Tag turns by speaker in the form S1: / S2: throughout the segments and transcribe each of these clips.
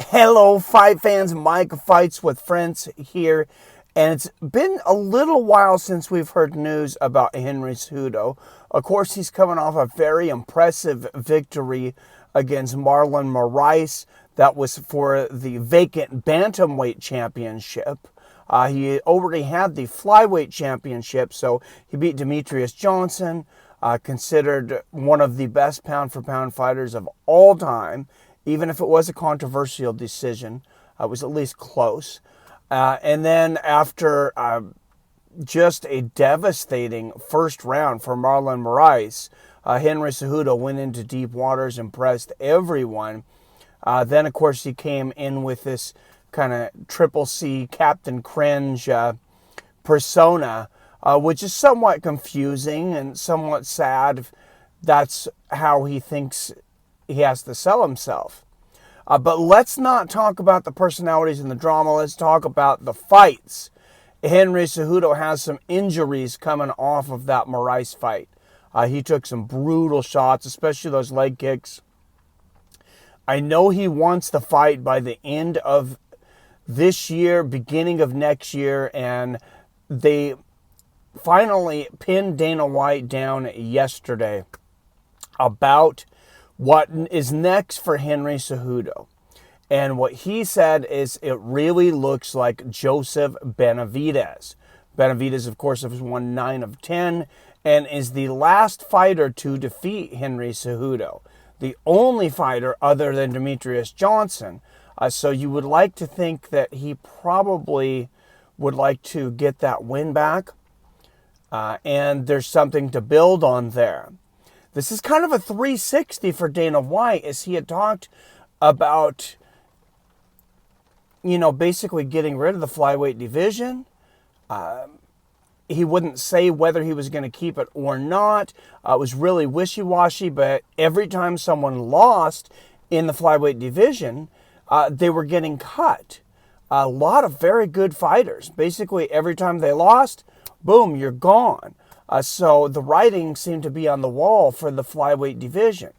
S1: Hello, fight fans. Mike Fights with Friends here. And it's been a little while since we've heard news about Henry Cejudo. Of course, he's coming off a very impressive victory against Marlon Moraes. That was for the vacant Bantamweight championship. He already had the Flyweight championship, so he beat Demetrius Johnson, considered one of the best pound-for-pound fighters of all time. Even if it was a controversial decision, it was at least close. And then after just a devastating first round for Marlon Moraes, Henry Cejudo went into deep waters, impressed everyone. Then, of course, he came in with this kind of Triple C Captain Cringe persona, which is somewhat confusing and somewhat sad. That's how he thinks he has to sell himself. But let's not talk about the personalities and the drama. Let's talk about the fights. Henry Cejudo has some injuries coming off of that Moraes fight. He took some brutal shots, especially those leg kicks. I know he wants the fight by the end of this year, beginning of next year, and they finally pinned Dana White down yesterday about what is next for Henry Cejudo. And what he said is it really looks like Joseph Benavidez. Benavidez, of course, has won 9 of 10 and is the last fighter to defeat Henry Cejudo. The only fighter other than Demetrius Johnson. So you would like to think that he probably would like to get that win back. And there's something to build on there. This is kind of a 360 for Dana White, as he had talked about, basically getting rid of the flyweight division. He wouldn't say whether he was going to keep it or not. It was really wishy-washy, but every time someone lost in the flyweight division, they were getting cut. A lot of very good fighters. Basically, every time they lost, boom, you're gone. So the writing seemed to be on the wall for the flyweight division.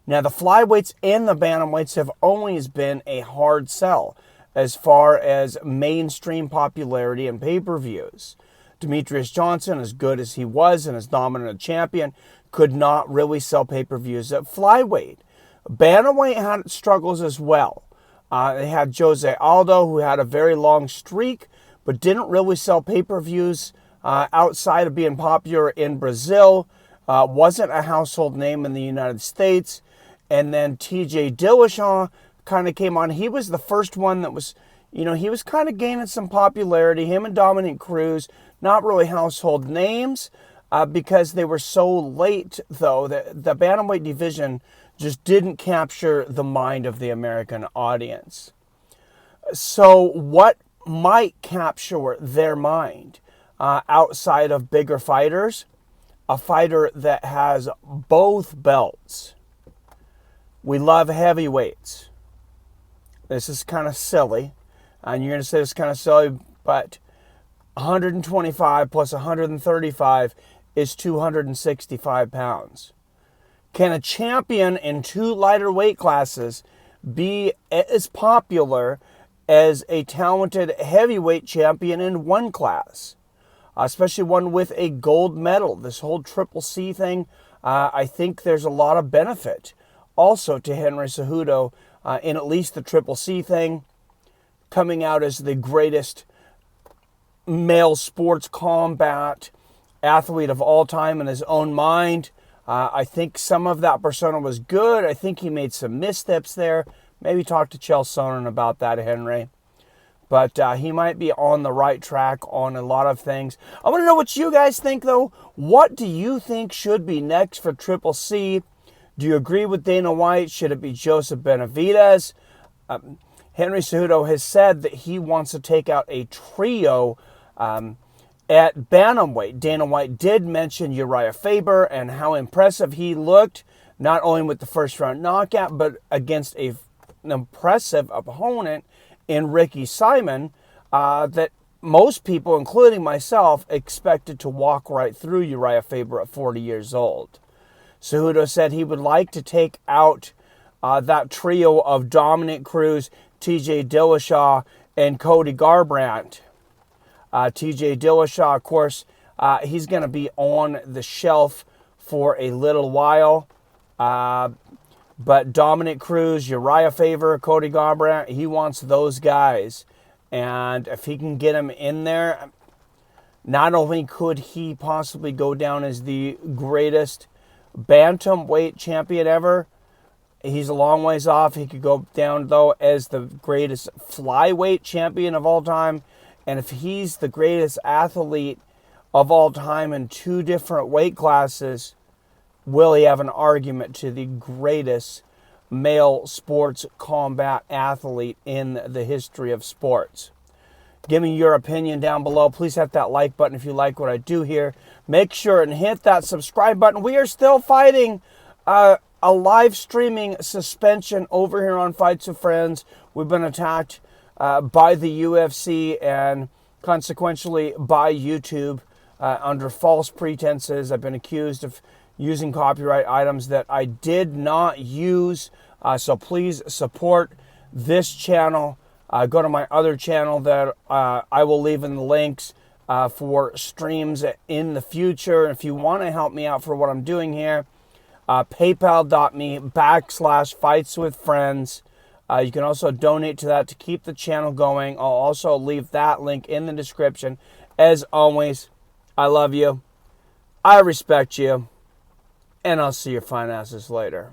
S1: Now, the flyweights and the bantamweights have always been a hard sell as far as mainstream popularity and pay-per-views. Demetrius Johnson, as good as he was and as dominant a champion, could not really sell pay-per-views at flyweight. Bantamweight had struggles as well. They had Jose Aldo, who had a very long streak, but didn't really sell pay-per-views outside of being popular in Brazil. Wasn't a household name in the United States. And then TJ Dillashaw kind of came on. He was the first one that was, he was kind of gaining some popularity. Him and Dominic Cruz, not really household names because they were so late, though. The bantamweight division just didn't capture the mind of the American audience. So what might capture their mind? Outside of bigger fighters, a fighter that has both belts. We love heavyweights. This is kind of silly, and you're going to say it's kind of silly, but 125 plus 135 is 265 pounds. Can a champion in 2 lighter weight classes be as popular as a talented heavyweight champion in one class? Especially one with a gold medal. This whole Triple C thing, I think there's a lot of benefit also to Henry Cejudo in at least the Triple C thing, coming out as the greatest male sports combat athlete of all time in his own mind. I think some of that persona was good. I think he made some missteps there. Maybe talk to Chael Sonnen about that, Henry. But he might be on the right track on a lot of things. I want to know what you guys think, though. What do you think should be next for Triple C? Do you agree with Dana White? Should it be Joseph Benavidez? Henry Cejudo has said that he wants to take out a trio at bantamweight. Dana White did mention Uriah Faber and how impressive he looked, not only with the first-round knockout, but against an impressive opponent in Ricky Simon, that most people, including myself, expected to walk right through Uriah Faber at 40 years old. Cejudo said he would like to take out that trio of Dominic Cruz, TJ Dillashaw, and Cody Garbrandt. TJ Dillashaw, of course, he's going to be on the shelf for a little while. But Dominic Cruz, Uriah Faber, Cody Garbrandt, he wants those guys. And if he can get him in there, not only could he possibly go down as the greatest Bantamweight champion ever, he's a long ways off. He could go down, though, as the greatest Flyweight champion of all time. And if he's the greatest athlete of all time in 2 different weight classes, will he have an argument to the greatest male sports combat athlete in the history of sports? Give me your opinion down below. Please hit that like button if you like what I do here. Make sure and hit that subscribe button. We are still fighting a live streaming suspension over here on Fights with Friends. We've been attacked by the UFC and consequentially by YouTube under false pretenses. I've been accused of using copyright items that I did not use. So please support this channel. Go to my other channel that I will leave in the links for streams in the future. If you want to help me out for what I'm doing here, paypal.me/fightswithfriends. You can also donate to that to keep the channel going. I'll also leave that link in the description. As always, I love you. I respect you. And I'll see your fine asses later.